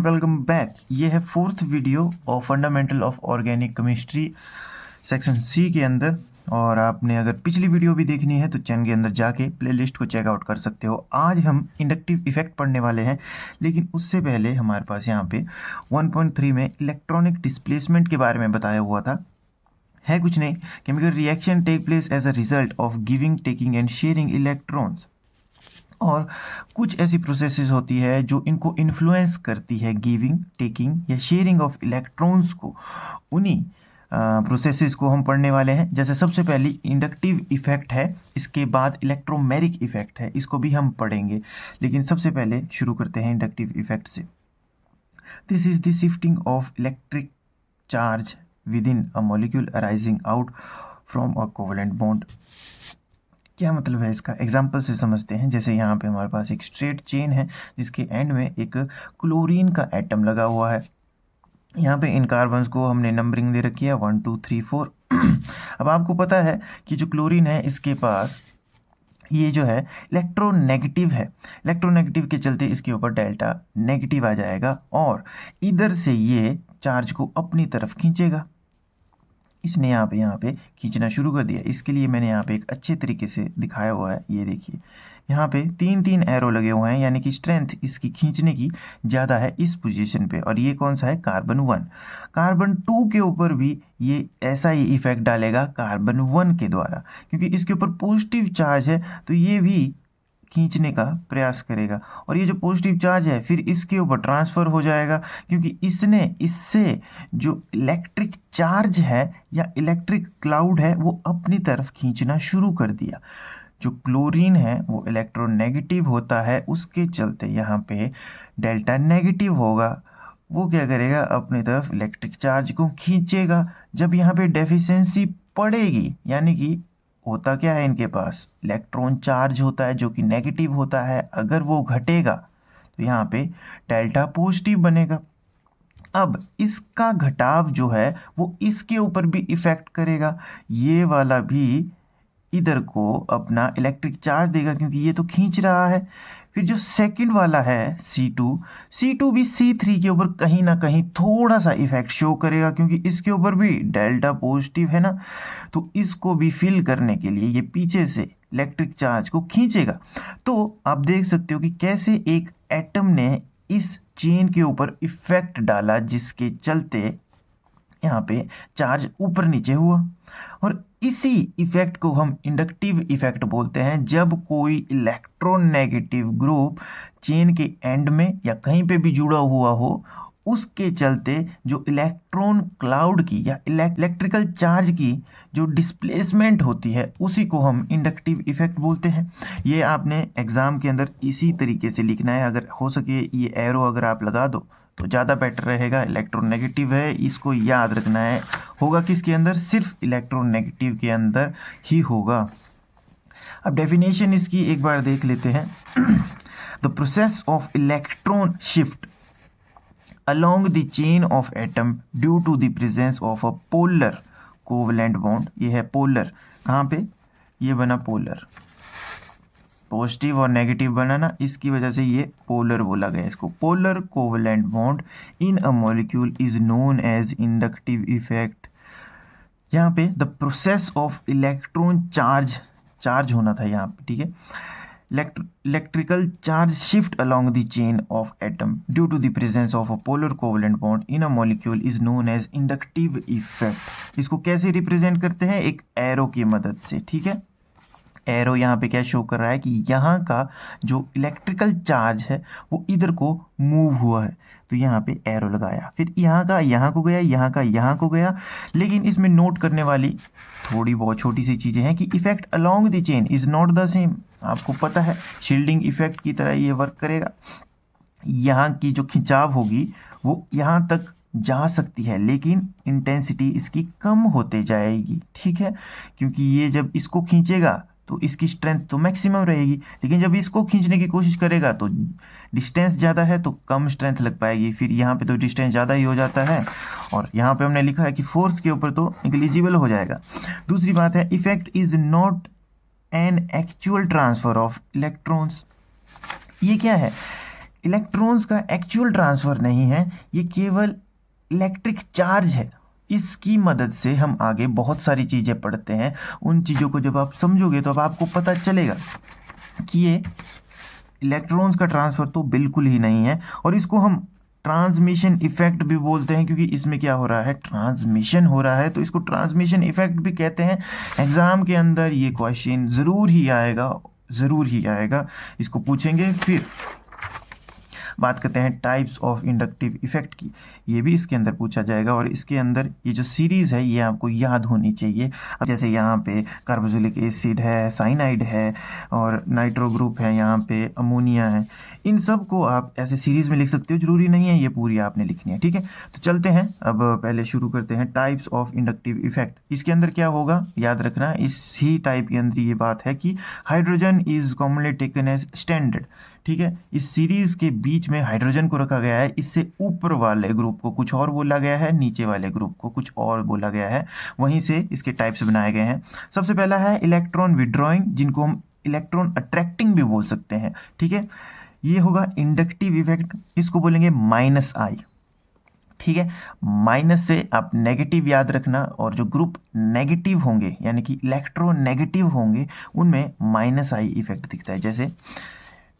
Welcome back. ये है fourth video of fundamental of organic chemistry section C के अंदर। और आपने अगर पिछली वीडियो भी देखनी है तो चैनल के अंदर जाके प्लेलिस्ट को चेकआउट कर सकते हो। आज हम इंडक्टिव इफेक्ट पढ़ने वाले हैं, लेकिन उससे पहले हमारे पास यहाँ पे 1.3 में इलेक्ट्रॉनिक डिस्प्लेसमेंट के बारे में बताया हुआ था। है कुछ नहीं, chemical reaction take place as a result of giving, taking and sharing electrons. और कुछ ऐसी प्रोसेसेस होती है जो इनको इन्फ्लुएंस करती है, गिविंग, टेकिंग या शेयरिंग ऑफ इलेक्ट्रॉन्स को। उन्हीं प्रोसेसेस को हम पढ़ने वाले हैं। जैसे सबसे पहली इंडक्टिव इफेक्ट है, इसके बाद इलेक्ट्रोमेरिक इफेक्ट है, इसको भी हम पढ़ेंगे। लेकिन सबसे पहले शुरू करते हैं इंडक्टिव इफेक्ट से। This is the shifting of electric charge with in a molecule arising out from a covalent bond. क्या मतलब है इसका, एग्जाम्पल से समझते हैं। जैसे यहाँ पे हमारे पास एक स्ट्रेट चेन है जिसके एंड में एक क्लोरीन का एटम लगा हुआ है। यहाँ पे इन कार्बन्स को हमने नंबरिंग दे रखी है 1 2 3 4। अब आपको पता है कि जो क्लोरीन है इसके पास ये जो है इलेक्ट्रोनेगेटिव है। इलेक्ट्रोनेगेटिव के चलते इसके ऊपर डेल्टा नेगेटिव आ जाएगा और इधर से ये चार्ज को अपनी तरफ खींचेगा। इसने यहाँ पे खींचना शुरू कर दिया। इसके लिए मैंने यहाँ पे एक अच्छे तरीके से दिखाया हुआ है। ये देखिए, यहाँ पे 3 एरो लगे हुए हैं, यानी कि स्ट्रेंथ इसकी खींचने की ज़्यादा है इस पोजीशन पे। और ये कौन सा है, कार्बन 1। कार्बन 2 के ऊपर भी ये ऐसा ही इफेक्ट डालेगा कार्बन 1 के द्वारा, क्योंकि इसके ऊपर पॉजिटिव चार्ज है तो ये भी खींचने का प्रयास करेगा। और ये जो पॉजिटिव चार्ज है फिर इसके ऊपर ट्रांसफ़र हो जाएगा, क्योंकि इसने इससे जो इलेक्ट्रिक चार्ज है या इलेक्ट्रिक क्लाउड है वो अपनी तरफ खींचना शुरू कर दिया। जो क्लोरीन है वो इलेक्ट्रोनेगेटिव होता है, उसके चलते यहाँ पे डेल्टा नेगेटिव होगा। वो क्या करेगा, अपनी तरफ इलेक्ट्रिक चार्ज को खींचेगा। जब यहाँ पे डेफिशिएंसी पड़ेगी, यानी कि होता क्या है, इनके पास इलेक्ट्रॉन चार्ज होता है जो कि नेगेटिव होता है, अगर वो घटेगा तो यहाँ पे डेल्टा पॉजिटिव बनेगा। अब इसका घटाव जो है वो इसके ऊपर भी इफेक्ट करेगा। ये वाला भी इधर को अपना इलेक्ट्रिक चार्ज देगा क्योंकि ये तो खींच रहा है। फिर जो सेकंड वाला है C2 भी C3 के ऊपर कहीं ना कहीं थोड़ा सा इफेक्ट शो करेगा, क्योंकि इसके ऊपर भी डेल्टा पॉजिटिव है ना, तो इसको भी फिल करने के लिए ये पीछे से इलेक्ट्रिक चार्ज को खींचेगा। तो आप देख सकते हो कि कैसे एक एटम ने इस चेन के ऊपर इफेक्ट डाला, जिसके चलते यहाँ पे चार्ज ऊपर नीचे हुआ। और इसी इफेक्ट को हम इंडक्टिव इफेक्ट बोलते हैं, जब कोई इलेक्ट्रोनेगेटिव ग्रुप चेन के एंड में या कहीं पे भी जुड़ा हुआ हो, उसके चलते जो इलेक्ट्रॉन क्लाउड की या इलेक्ट्रिकल चार्ज की जो डिस्प्लेसमेंट होती है उसी को हम इंडक्टिव इफेक्ट बोलते हैं। ये आपने एग्जाम के अंदर इसी तरीके से लिखना है। अगर हो सके ये एरो अगर आप लगा दो तो ज़्यादा बेटर रहेगा। इलेक्ट्रोनेगेटिव है, इसको याद रखना है। होगा किसके अंदर, सिर्फ इलेक्ट्रोनेगेटिव के अंदर ही होगा। अब डेफिनेशन इसकी एक बार देख लेते हैं। The process of electron shift along the chain of atom due to the presence of a polar covalent bond। ये है पोलर, कहाँ पे, ये बना पोलर, पॉजिटिव और नेगेटिव बना ना, इसकी वजह से ये पोलर बोला गया इसको। Polar covalent bond in a molecule is known as inductive effect. यहाँ पे the process of electron charge होना था यहाँ पे, ठीक है। Electrical charge shift along the chain of atom due to the presence of a polar covalent bond in a molecule is known as inductive effect। इसको कैसे रिप्रेजेंट करते हैं, एक एरो की मदद से, ठीक है। एरो यहाँ पे क्या शो कर रहा है कि यहाँ का जो इलेक्ट्रिकल चार्ज है वो इधर को मूव हुआ है, तो यहाँ पे एरो लगाया। फिर यहाँ का यहाँ को गया, यहाँ का यहाँ को गया। लेकिन इसमें नोट करने वाली थोड़ी बहुत छोटी सी चीज़ें हैं कि effect along the chain is not the same. आपको पता है शील्डिंग इफेक्ट की तरह ये वर्क करेगा। यहाँ की जो खिंचाव होगी वो यहाँ तक जा सकती है, लेकिन इंटेंसिटी इसकी कम होते जाएगी, ठीक है। क्योंकि ये जब इसको खींचेगा तो इसकी स्ट्रेंथ तो मैक्सिमम रहेगी, लेकिन जब इसको खींचने की कोशिश करेगा तो डिस्टेंस ज़्यादा है तो कम स्ट्रेंथ लग पाएगी। फिर यहाँ पे तो डिस्टेंस ज़्यादा ही हो जाता है, और यहाँ पे हमने लिखा है कि फोर्स के ऊपर तो निग्लिजिबल हो जाएगा। दूसरी बात है, effect is not an actual transfer of electrons. ये क्या है, इलेक्ट्रॉन्स का एक्चुअल ट्रांसफ़र नहीं है, ये केवल इलेक्ट्रिक चार्ज है। इसकी मदद से हम आगे बहुत सारी चीज़ें पढ़ते हैं। उन चीज़ों को जब आप समझोगे तो अब आपको पता चलेगा कि ये इलेक्ट्रॉन्स का ट्रांसफ़र तो बिल्कुल ही नहीं है, और इसको हम ट्रांसमिशन इफेक्ट भी बोलते हैं, क्योंकि इसमें क्या हो रहा है, ट्रांसमिशन हो रहा है, तो इसको ट्रांसमिशन इफेक्ट भी कहते हैं। एग्ज़ाम के अंदर ये क्वेश्चन ज़रूर ही आएगा, ज़रूर ही आएगा, इसको पूछेंगे। फिर बात करते हैं टाइप्स ऑफ इंडक्टिव इफेक्ट की, ये भी इसके अंदर पूछा जाएगा, और इसके अंदर ये जो सीरीज़ है ये आपको याद होनी चाहिए। अब जैसे यहाँ पे कार्बोक्सिलिक एसिड है, साइनाइड है, और नाइट्रो ग्रुप है, यहाँ पे अमोनिया है, इन सब को आप ऐसे सीरीज़ में लिख सकते हो, जरूरी नहीं है ये पूरी आपने लिखनी है, ठीक है। तो चलते हैं, अब पहले शुरू करते हैं टाइप्स ऑफ इंडक्टिव इफेक्ट। इसके अंदर क्या होगा याद रखना, इस ही टाइप के अंदर ये बात है कि hydrogen is commonly taken as standard, ठीक है। इस सीरीज के बीच में हाइड्रोजन को रखा गया है, इससे ऊपर वाले ग्रुप को कुछ और बोला गया है, नीचे वाले ग्रुप को कुछ और बोला गया है, वहीं से इसके टाइप्स बनाए गए हैं। सबसे पहला है इलेक्ट्रॉन विड्रॉइंग, जिनको हम इलेक्ट्रॉन अट्रैक्टिंग भी बोल सकते हैं, ठीक है। ये होगा इंडक्टिव इफेक्ट, इसको बोलेंगे माइनस आई, ठीक है। माइनस से आप नेगेटिव याद रखना, और जो ग्रुप नेगेटिव होंगे यानी कि इलेक्ट्रोनेगेटिव होंगे उनमें माइनस आई इफेक्ट दिखता है। जैसे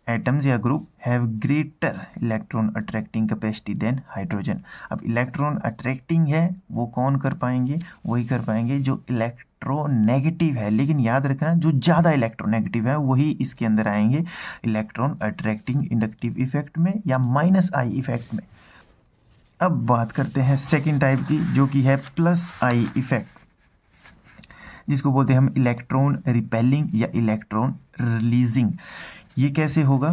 एटम्स या group have greater electron attracting capacity than hydrogen. अब इलेक्ट्रॉन अट्रैक्टिंग है वो कौन कर पाएंगे, वही कर पाएंगे जो इलेक्ट्रोनेगेटिव है, लेकिन याद रखना जो ज़्यादा इलेक्ट्रोनेगेटिव है वही इसके अंदर आएंगे इलेक्ट्रॉन अट्रैक्टिंग इंडक्टिव इफेक्ट में या माइनस आई इफेक्ट में। अब बात करते हैं सेकेंड टाइप की, जो कि है प्लस आई इफेक्ट, जिसको बोलते हैं हम इलेक्ट्रॉन रिपेलिंग या इलेक्ट्रॉन रिलीजिंग। ये कैसे होगा,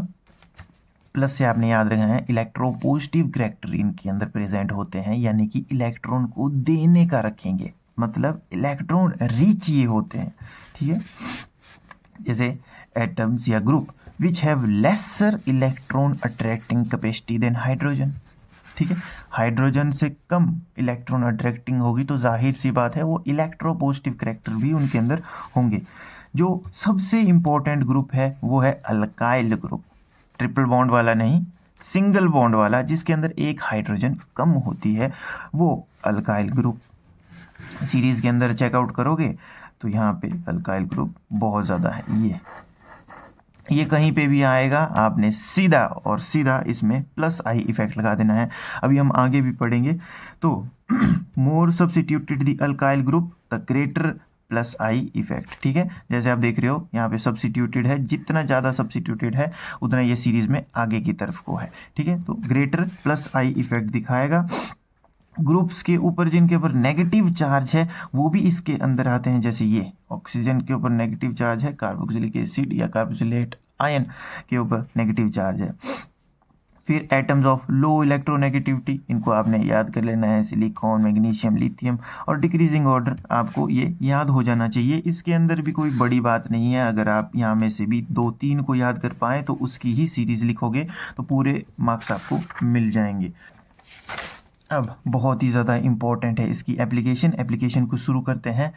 प्लस से आपने याद रखना है इलेक्ट्रोपॉजिटिव करैक्टर इनके अंदर प्रेजेंट होते हैं, यानी कि इलेक्ट्रॉन को देने का रखेंगे, मतलब इलेक्ट्रॉन रिच ये होते हैं, ठीक है। जैसे एटम्स या group which have lesser electron attracting capacity than hydrogen, ठीक है। हाइड्रोजन से कम इलेक्ट्रॉन अट्रैक्टिंग होगी तो जाहिर सी बात है वो इलेक्ट्रोपॉजिटिव करैक्टर भी उनके अंदर होंगे। जो सबसे इंपॉर्टेंट ग्रुप है वो है अल्काइल ग्रुप, ट्रिपल बॉन्ड वाला नहीं, सिंगल बॉन्ड वाला, जिसके अंदर एक हाइड्रोजन कम होती है, वो अल्काइल ग्रुप। सीरीज के अंदर चेकआउट करोगे तो यहाँ पे अल्काइल ग्रुप बहुत ज़्यादा है। ये कहीं पे भी आएगा, आपने सीधा और सीधा इसमें प्लस आई इफेक्ट लगा देना है। अभी हम आगे भी पढ़ेंगे। तो मोर substituted the alkyl group the greater plus I effect, ठीक है। जैसे आप देख रहे हो यहाँ पे सब्स्टिट्यूटेड है, जितना ज़्यादा सब्स्टिट्यूटेड है उतना ये सीरीज में आगे की तरफ को है, ठीक है। तो ग्रेटर प्लस आई इफेक्ट दिखाएगा। ग्रुप्स के ऊपर जिनके ऊपर नेगेटिव चार्ज है वो भी इसके अंदर आते हैं, जैसे ये ऑक्सीजन के ऊपर नेगेटिव चार्ज है, कार्बोक्सिलिक एसिड या कार्बोक्सिलेट आयन के ऊपर नेगेटिव चार्ज है। फिर एटम्स ऑफ लो इलेक्ट्रोनेगेटिविटी, इनको आपने याद कर लेना है, सिलिकॉन, मैग्नीशियम, लिथियम, और डिक्रीजिंग ऑर्डर आपको ये याद हो जाना चाहिए। इसके अंदर भी कोई बड़ी बात नहीं है, अगर आप यहाँ में से भी 2-3 को याद कर पाएँ तो उसकी ही सीरीज़ लिखोगे तो पूरे मार्क्स आपको मिल जाएंगे। अब बहुत ही ज़्यादा इम्पॉर्टेंट है इसकी एप्लीकेशन को शुरू करते हैं,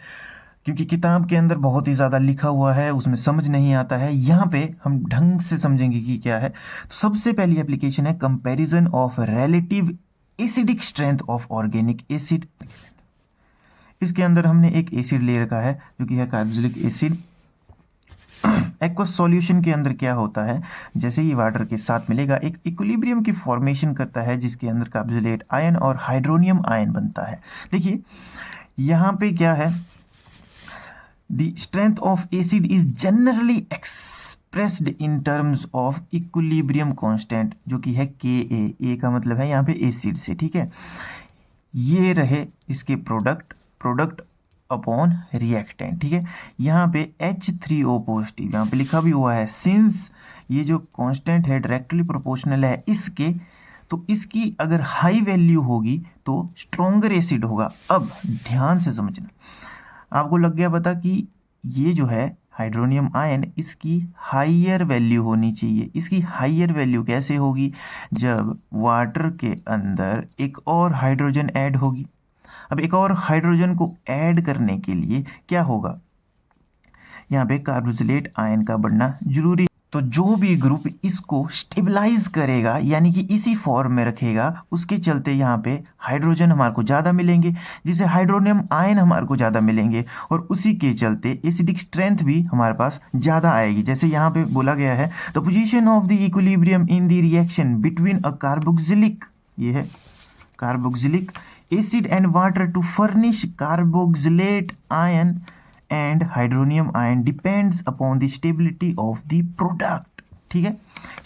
क्योंकि किताब के अंदर बहुत ही ज़्यादा लिखा हुआ है, उसमें समझ नहीं आता है, यहाँ पे हम ढंग से समझेंगे कि क्या है। तो सबसे पहली एप्लीकेशन है comparison of relative acidic strength of organic acid. इसके अंदर हमने एक एसिड ले रखा है जो कि है कार्बोक्सिलिक एसिड। एक्वस सॉल्यूशन के अंदर क्या होता है, जैसे ही वाटर के साथ मिलेगा एक इक्विलिब्रियम की फॉर्मेशन करता है, जिसके अंदर कार्बोक्सिलेट आयन और हाइड्रोनियम आयन बनता है। देखिए यहाँ पे क्या है, the strength of acid is generally expressed in terms of equilibrium constant, जो कि है Ka। का मतलब है यहाँ पे एसिड से, ठीक है। ये रहे इसके प्रोडक्ट अपॉन रिएक्टेंट, ठीक है। यहाँ पे H3O पॉजिटिव यहाँ पे लिखा भी हुआ है, सिंस ये जो कांस्टेंट है डायरेक्टली प्रोपोर्शनल है इसके, तो इसकी अगर हाई वैल्यू होगी तो स्ट्रॉन्गर एसिड होगा। अब ध्यान से समझना, आपको लग गया पता कि ये जो है हाइड्रोनियम आयन, इसकी हाइयर वैल्यू होनी चाहिए। इसकी हाइयर वैल्यू कैसे होगी, जब वाटर के अंदर एक और हाइड्रोजन ऐड होगी। अब एक और हाइड्रोजन को ऐड करने के लिए क्या होगा, यहाँ पे कार्बोक्सिलेट आयन का बढ़ना जरूरी, तो जो भी ग्रुप इसको स्टेबलाइज करेगा यानी कि इसी फॉर्म में रखेगा, उसके चलते यहाँ पे हाइड्रोजन हमारे को ज़्यादा मिलेंगे, जिसे हाइड्रोनियम आयन हमारे को ज़्यादा मिलेंगे, और उसी के चलते एसिडिक स्ट्रेंथ भी हमारे पास ज़्यादा आएगी। जैसे यहाँ पे बोला गया है the position of the equilibrium in the reaction between a carboxylic, ये है carboxylic acid and water to furnish carboxylate ion and hydronium ion depends upon the stability of the product. ठीक है,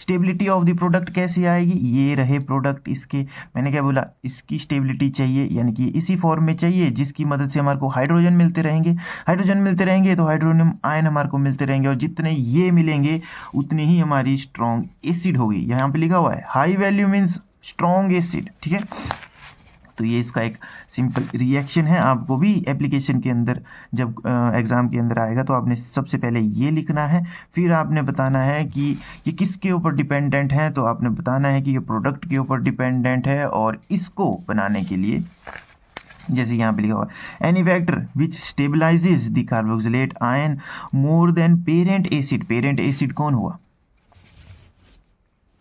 स्टेबिलिटी ऑफ द प्रोडक्ट कैसे आएगी, ये रहे product, इसके मैंने क्या बोला, इसकी स्टेबिलिटी चाहिए, यानी कि इसी फॉर्म में चाहिए जिसकी मदद से हमारे को हाइड्रोजन मिलते रहेंगे, हाइड्रोजन मिलते रहेंगे तो हाइड्रोनियम आयन हमारे को मिलते रहेंगे, और जितने ये मिलेंगे उतनी ही हमारी स्ट्रॉन्ग एसिड होगी। यहाँ पे लिखा हुआ है high value means strong acid. ठीक है, तो ये इसका एक सिंपल रिएक्शन है। आपको भी एप्लीकेशन के अंदर जब एग्ज़ाम के अंदर आएगा तो आपने सबसे पहले ये लिखना है, फिर आपने बताना है कि ये किसके ऊपर डिपेंडेंट है, तो आपने बताना है कि ये प्रोडक्ट के ऊपर डिपेंडेंट है, और इसको बनाने के लिए जैसे यहाँ पे लिखा हुआ है any factor which stabilises the carboxylate ion more than parent acid. Parent acid कौन हुआ,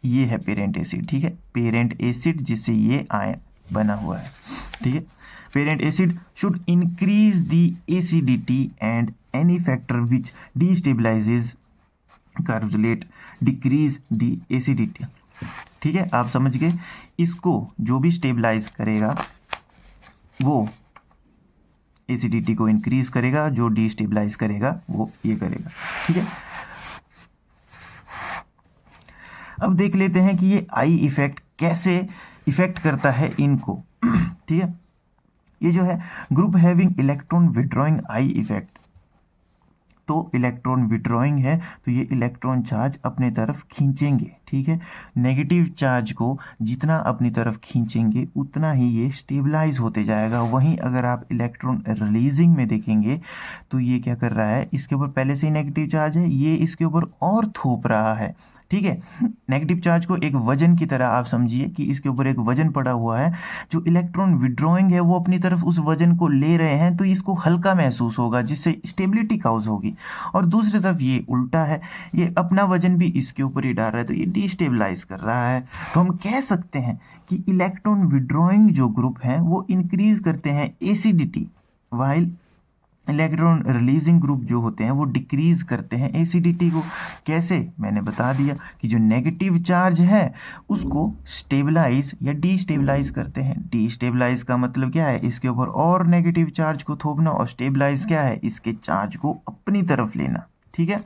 ये है पेरेंट एसिड। ठीक है, पेरेंट एसिड जिससे ये आयन बना हुआ है। ठीक है, parent acid should increase the acidity and any factor which destabilises carboxylate decrease the acidity. ठीक है, आप समझ गए, इसको जो भी स्टेबलाइज करेगा वो एसिडिटी को इंक्रीज करेगा, जो डिस्टेबलाइज करेगा वो ये करेगा। ठीक है, अब देख लेते हैं कि ये आई इफेक्ट कैसे इफेक्ट करता है इनको। ठीक है, ये जो है group having electron withdrawing I effect, तो इलेक्ट्रॉन विड्रॉइंग है तो ये इलेक्ट्रॉन चार्ज अपने तरफ खींचेंगे। ठीक है, नेगेटिव चार्ज को जितना अपनी तरफ खींचेंगे उतना ही ये स्टेबलाइज होते जाएगा। वहीं अगर आप इलेक्ट्रॉन रिलीजिंग में देखेंगे तो ये क्या कर रहा है, इसके ऊपर पहले से ही नेगेटिव चार्ज है, ये इसके ऊपर और थोप रहा है। ठीक है, नेगेटिव चार्ज को एक वजन की तरह आप समझिए कि इसके ऊपर एक वजन पड़ा हुआ है, जो इलेक्ट्रॉन विड्रॉइंग है वो अपनी तरफ उस वजन को ले रहे हैं, तो इसको हल्का महसूस होगा जिससे स्टेबिलिटी काउज होगी। और दूसरी तरफ ये उल्टा है, ये अपना वजन भी इसके ऊपर ही डाल रहा है तो ये डिस्टेबलाइज कर रहा है। तो हम कह सकते हैं कि इलेक्ट्रॉन विड्रॉइंग जो ग्रुप हैं वो इंक्रीज करते हैं acidity, while electron releasing group जो होते हैं वो डिक्रीज करते हैं एसिडिटी को। कैसे, मैंने बता दिया कि जो नेगेटिव चार्ज है उसको स्टेबलाइज या डीस्टेबलाइज करते हैं। डीस्टेबलाइज का मतलब क्या है, इसके ऊपर और नेगेटिव चार्ज को थोपना, और स्टेबलाइज क्या है, इसके चार्ज को अपनी तरफ लेना। ठीक है,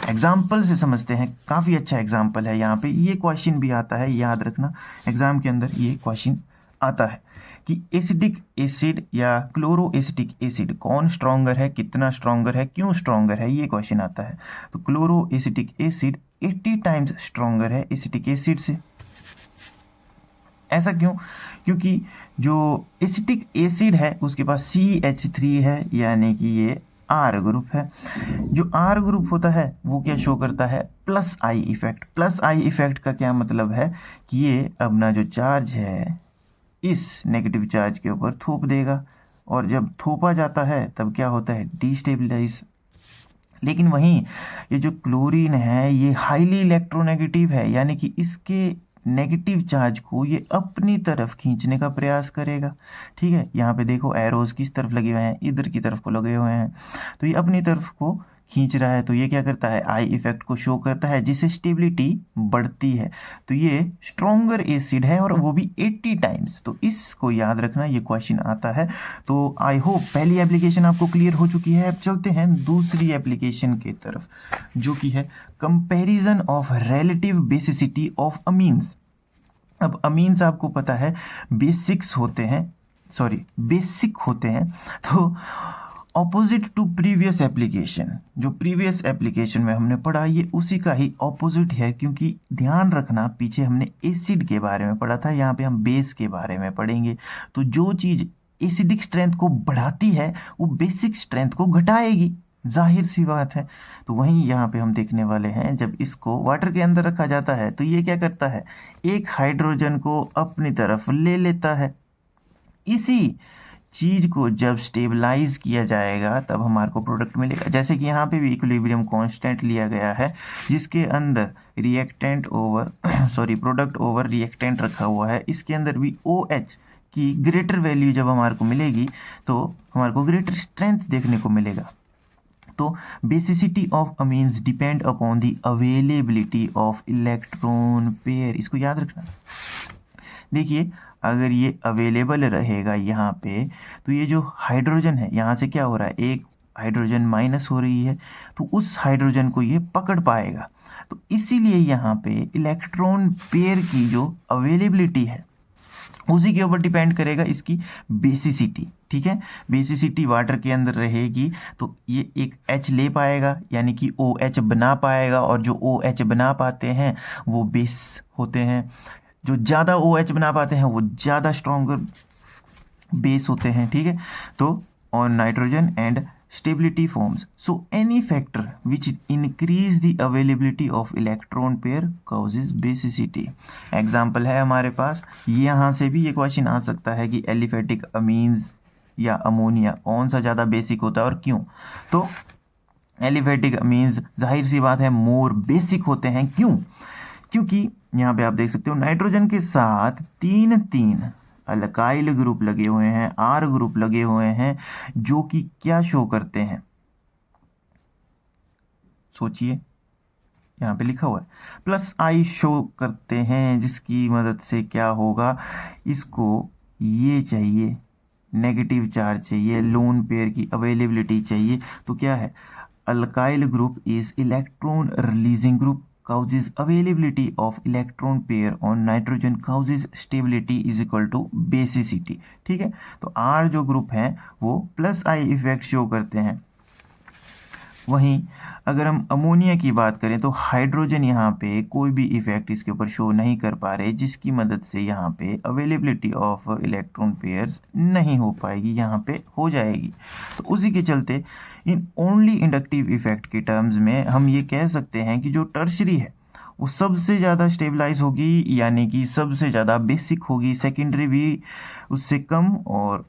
एग्जाम्पल से समझते हैं, काफ़ी अच्छा एग्जाम्पल है। यहाँ पे ये क्वेश्चन भी आता है, याद रखना एग्जाम के अंदर ये क्वेश्चन आता है कि एसिडिक एसिड या क्लोरो एसिटिक एसिड कौन स्ट्रॉन्गर है, कितना स्ट्रॉन्गर है, क्यों स्ट्रॉन्गर है, ये क्वेश्चन आता है। तो chloro acetic acid 80 times stronger है एसिटिक एसिड से। ऐसा क्यों, क्योंकि जो एसिटिक एसिड है उसके पास CH3 है, यानी कि ये R ग्रुप है। जो R ग्रुप होता है वो क्या शो करता है, plus I effect. Plus I effect का क्या मतलब है कि ये अपना जो चार्ज है इस नेगेटिव चार्ज के ऊपर थोप देगा, और जब थोपा जाता है तब क्या होता है, डिस्टेबलाइज। लेकिन वहीं ये जो क्लोरीन है ये हाईली इलेक्ट्रोनेगेटिव है, यानी कि इसके नेगेटिव चार्ज को ये अपनी तरफ खींचने का प्रयास करेगा। ठीक है, यहाँ पे देखो एरोज किस तरफ लगे हुए हैं, इधर की तरफ को लगे हुए हैं, तो ये अपनी तरफ को खींच रहा है। तो ये क्या करता है, आई इफेक्ट को शो करता है, जिससे स्टेबिलिटी बढ़ती है। तो ये स्ट्रॉन्गर एसिड है और वो भी 80 टाइम्स। तो इसको याद रखना, ये क्वेश्चन आता है। तो आई होप पहली एप्लीकेशन आपको क्लियर हो चुकी है। अब चलते हैं दूसरी एप्लीकेशन की तरफ, जो कि है comparison of relative basicity of amines. अब अमीन्स आपको पता है बेसिक होते हैं, तो ऑपोजिट टू प्रीवियस एप्लीकेशन, जो प्रीवियस एप्लीकेशन में हमने पढ़ा ये उसी का ही ऑपोजिट है। क्योंकि ध्यान रखना, पीछे हमने एसिड के बारे में पढ़ा था, यहाँ पे हम बेस के बारे में पढ़ेंगे। तो जो चीज़ एसिडिक स्ट्रेंथ को बढ़ाती है वो बेसिक स्ट्रेंथ को घटाएगी, जाहिर सी बात है। तो वहीं यहाँ पे हम देखने वाले हैं, जब इसको वाटर के अंदर रखा जाता है तो ये क्या करता है, एक हाइड्रोजन को अपनी तरफ ले लेता है। इसी चीज़ को जब स्टेबलाइज किया जाएगा तब हमारे को प्रोडक्ट मिलेगा। जैसे कि यहाँ पे भी इक्विलिब्रियम कांस्टेंट लिया गया है जिसके अंदर reactant over sorry product over reactant रखा हुआ है, इसके अंदर भी OH की ग्रेटर वैल्यू जब हमारे को मिलेगी तो हमारे को ग्रेटर स्ट्रेंथ देखने को मिलेगा। तो basicity of amines depend upon the availability of electron pair, इसको याद रखना। देखिए अगर ये अवेलेबल रहेगा यहाँ पे तो ये जो हाइड्रोजन है यहाँ से क्या हो रहा है, एक हाइड्रोजन माइनस हो रही है, तो उस हाइड्रोजन को ये पकड़ पाएगा। तो इसीलिए यहाँ पे इलेक्ट्रॉन पेयर की जो अवेलेबिलिटी है उसी के ऊपर डिपेंड करेगा इसकी बेसिसिटी। ठीक है, बेसिसिटी वाटर के अंदर रहेगी तो ये एक H ले पाएगा यानी कि OH बना पाएगा, और जो OH बना पाते हैं वो बेस होते हैं, जो ज़्यादा OH बना पाते हैं वो ज़्यादा स्ट्रॉन्गर बेस होते हैं। ठीक है, तो on nitrogen and stability forms, so any factor which increase the availability of electron pair causes basicity। Example है हमारे पास, यहाँ से भी ये क्वेश्चन आ सकता है कि एलिफेटिक अमीन्स या अमोनिया कौन सा ज़्यादा बेसिक होता है और क्यों। तो एलिफेटिक अमीन्स जाहिर सी बात है मोर बेसिक होते हैं। क्यों? क्योंकि यहाँ पे आप देख सकते हो नाइट्रोजन के साथ तीन अल्काइल ग्रुप लगे हुए हैं, R ग्रुप लगे हुए हैं, जो कि क्या शो करते हैं, सोचिए यहाँ पे लिखा हुआ है +I शो करते हैं, जिसकी मदद से क्या होगा, इसको ये चाहिए नेगेटिव चार्ज चाहिए, लोन पेयर की अवेलेबिलिटी चाहिए। तो क्या है, alkyl group is electron releasing group causes availability of electron pair on nitrogen causes stability is equal to basicity। ठीक है, तो R जो ग्रुप है वो +I इफेक्ट शो करते हैं। वहीं अगर हम अमोनिया की बात करें तो हाइड्रोजन यहाँ पे कोई भी इफेक्ट इसके ऊपर शो नहीं कर पा रहे, जिसकी मदद से यहाँ पे अवेलेबिलिटी ऑफ इलेक्ट्रॉन पेयर्स नहीं हो पाएगी, यहाँ पे हो जाएगी। तो उसी के चलते इन ओनली इंडक्टिव इफेक्ट के टर्म्स में हम ये कह सकते हैं कि जो टर्शरी है वो सबसे ज़्यादा स्टेबलाइज होगी, यानी कि सबसे ज़्यादा बेसिक होगी, सेकेंडरी भी उससे कम और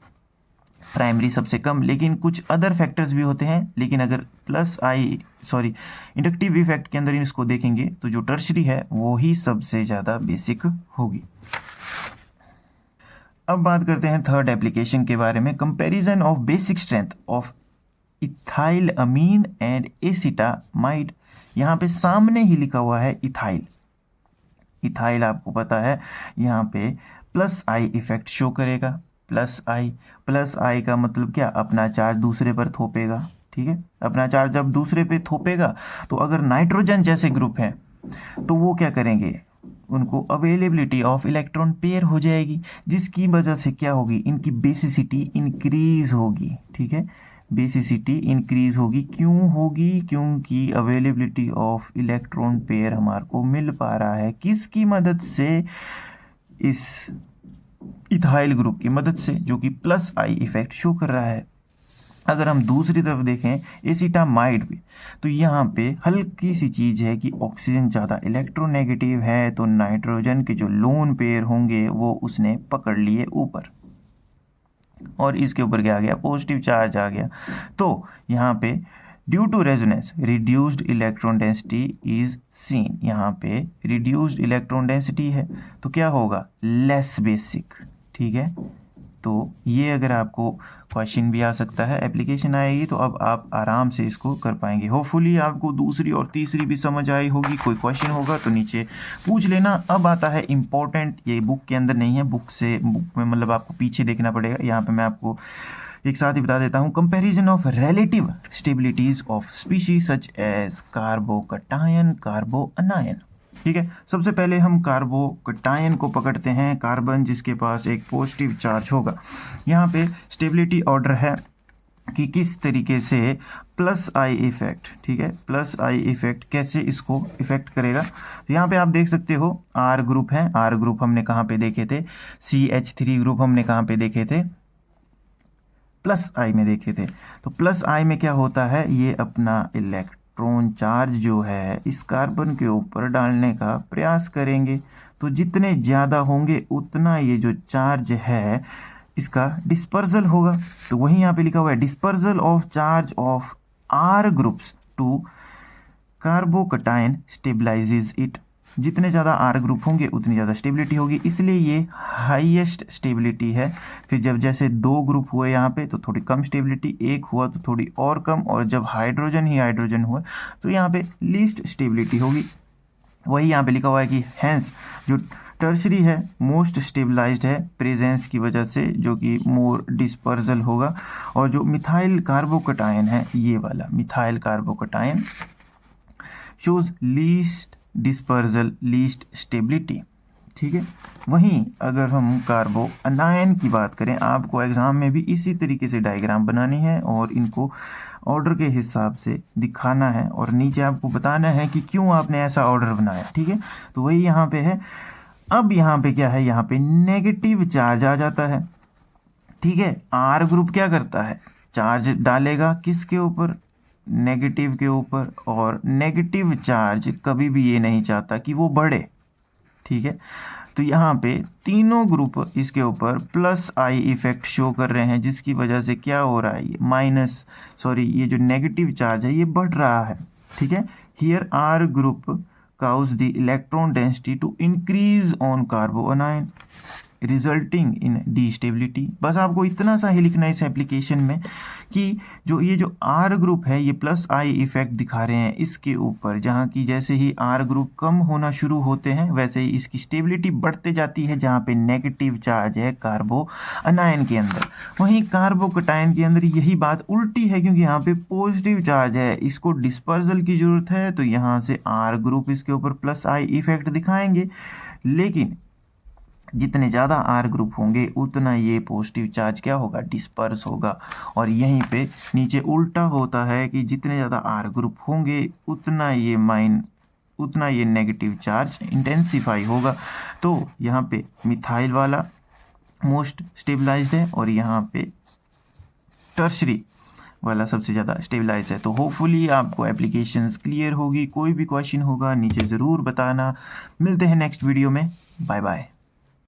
प्राइमरी सबसे कम। लेकिन कुछ अदर फैक्टर्स भी होते हैं, लेकिन अगर इंडक्टिव इफेक्ट के अंदर इसको देखेंगे तो जो टर्शरी है वो ही सबसे ज़्यादा बेसिक होगी। अब बात करते हैं थर्ड एप्लीकेशन के बारे में, comparison of basic strength of ethyl amine and acetamide. यहाँ पे सामने ही लिखा हुआ है इथाइल। इथाइल आपको पता है यहाँ पे +I इफेक्ट शो करेगा। +I का मतलब क्या, अपना चार्ज दूसरे पर थोपेगा। ठीक है, अपना चार्ज जब दूसरे पे थोपेगा तो अगर नाइट्रोजन जैसे ग्रुप हैं तो वो क्या करेंगे, उनको अवेलेबिलिटी ऑफ इलेक्ट्रॉन पेयर हो जाएगी, जिसकी वजह से क्या होगी, इनकी बेसिसिटी इंक्रीज होगी। ठीक है, बेसिसिटी इंक्रीज होगी। क्यों होगी? क्योंकि अवेलेबिलिटी ऑफ इलेक्ट्रॉन पेयर हमारे को मिल पा रहा है किसकी मदद से, इस इथाइल ग्रुप की मदद से, जो कि +I इफेक्ट शो कर रहा है। अगर हम दूसरी तरफ देखें एसिटामाइड भी, तो यहाँ पे हल्की सी चीज़ है कि ऑक्सीजन ज़्यादा इलेक्ट्रोनेगेटिव है, तो नाइट्रोजन के जो लोन पेयर होंगे वो उसने पकड़ लिए ऊपर, और इसके ऊपर क्या आ गया, पॉजिटिव चार्ज आ गया। तो यहाँ पे due to resonance reduced electron density is seen. यहाँ पे रिड्यूस्ड इलेक्ट्रॉन डेंसिटी है तो क्या होगा, लेस बेसिक। ठीक है, तो ये अगर आपको क्वेश्चन भी आ सकता है, एप्लीकेशन आएगी तो अब आप आराम से इसको कर पाएंगे। होपफुली आपको दूसरी और तीसरी भी समझ आई होगी। कोई क्वेश्चन होगा तो नीचे पूछ लेना। अब आता है इम्पोर्टेंट, ये बुक के अंदर नहीं है, बुक में मतलब आपको पीछे देखना पड़ेगा। यहाँ पे मैं आपको एक साथ ही बता देता हूँ, comparison of relative stabilities of species such as carbocation, carbanion. ठीक है, सबसे पहले हम कार्बोकटायन को पकड़ते हैं, कार्बन जिसके पास एक पॉजिटिव चार्ज होगा। यहाँ पे स्टेबिलिटी ऑर्डर है कि किस तरीके से +I इफेक्ट, ठीक है, +I इफेक्ट कैसे इसको इफेक्ट करेगा। तो यहाँ पे आप देख सकते हो R ग्रुप है, R ग्रुप हमने कहाँ पे देखे थे, CH3 ग्रुप हमने कहाँ पे देखे थे, +I में देखे थे। तो +I में क्या होता है, ये अपना इलेक्ट्रॉन चार्ज जो है इस कार्बन के ऊपर डालने का प्रयास करेंगे। तो जितने ज़्यादा होंगे उतना ये जो चार्ज है इसका डिस्पर्जल होगा। तो वही यहाँ पे लिखा हुआ है dispersal of charge of R groups to carbocation stabilizes it. जितने ज़्यादा आर ग्रुप होंगे उतनी ज़्यादा स्टेबिलिटी होगी, इसलिए ये हाईएस्ट स्टेबिलिटी है। फिर जब जैसे 2 ग्रुप हुए यहाँ पे तो थोड़ी कम स्टेबिलिटी, 1 हुआ तो थोड़ी और कम, और जब हाइड्रोजन ही हाइड्रोजन हुआ तो यहाँ पे लीस्ट स्टेबिलिटी होगी। वही यहाँ पे लिखा हुआ है कि हैंस जो टर्शरी है मोस्ट स्टेबलाइज्ड है प्रेजेंस की वजह से, जो कि मोर डिस्पर्जल होगा। और जो मिथाइल कार्बोकटायन है, ये वाला methyl carbocation shows least dispersal least stability. ठीक है। वहीं अगर हम कार्बो अनायन की बात करें, आपको एग्जाम में भी इसी तरीके से डायग्राम बनानी है और इनको ऑर्डर के हिसाब से दिखाना है, और नीचे आपको बताना है कि क्यों आपने ऐसा ऑर्डर बनाया। ठीक है। तो वही यहाँ पे है। अब यहाँ पे क्या है, यहाँ पे नेगेटिव चार्ज आ जाता है। ठीक है। आर ग्रुप क्या करता है, चार्ज डालेगा किसके ऊपर, नेगेटिव के ऊपर, और नेगेटिव चार्ज कभी भी ये नहीं चाहता कि वो बढ़े। ठीक है। तो यहाँ पे तीनों ग्रुप इसके ऊपर प्लस आई इफेक्ट शो कर रहे हैं, जिसकी वजह से क्या हो रहा है, ये जो नेगेटिव चार्ज है ये बढ़ रहा है। ठीक है। Here R group cause the electron density to increase on carbanion resulting in destability. बस आपको इतना सा ही लिखना है इस एप्लीकेशन में कि ये जो आर ग्रुप है ये प्लस आई इफेक्ट दिखा रहे हैं इसके ऊपर, जहाँ की जैसे ही आर ग्रुप कम होना शुरू होते हैं वैसे ही इसकी स्टेबिलिटी बढ़ते जाती है, जहाँ पे नेगेटिव चार्ज है कार्बो अनायन के अंदर। वहीं कार्बोकटायन के अंदर यही बात उल्टी है, क्योंकि यहाँ पे पॉजिटिव चार्ज है, इसको डिस्पर्जल की जरूरत है, तो यहाँ से आर ग्रुप इसके ऊपर प्लस आई इफेक्ट दिखाएंगे। लेकिन जितने ज़्यादा आर ग्रुप होंगे उतना ये पॉजिटिव चार्ज क्या होगा, डिस्पर्स होगा। और यहीं पे नीचे उल्टा होता है कि जितने ज़्यादा आर ग्रुप होंगे उतना ये नेगेटिव चार्ज इंटेंसिफाई होगा। तो यहाँ पे मिथाइल वाला मोस्ट स्टेबलाइज्ड है और यहाँ पे टर्शरी वाला सबसे ज़्यादा स्टेबलाइज है। तो होपफुली आपको एप्लीकेशंस क्लियर होगी। कोई भी क्वेश्चन होगा नीचे ज़रूर बताना। मिलते हैं नेक्स्ट वीडियो में। Bye bye.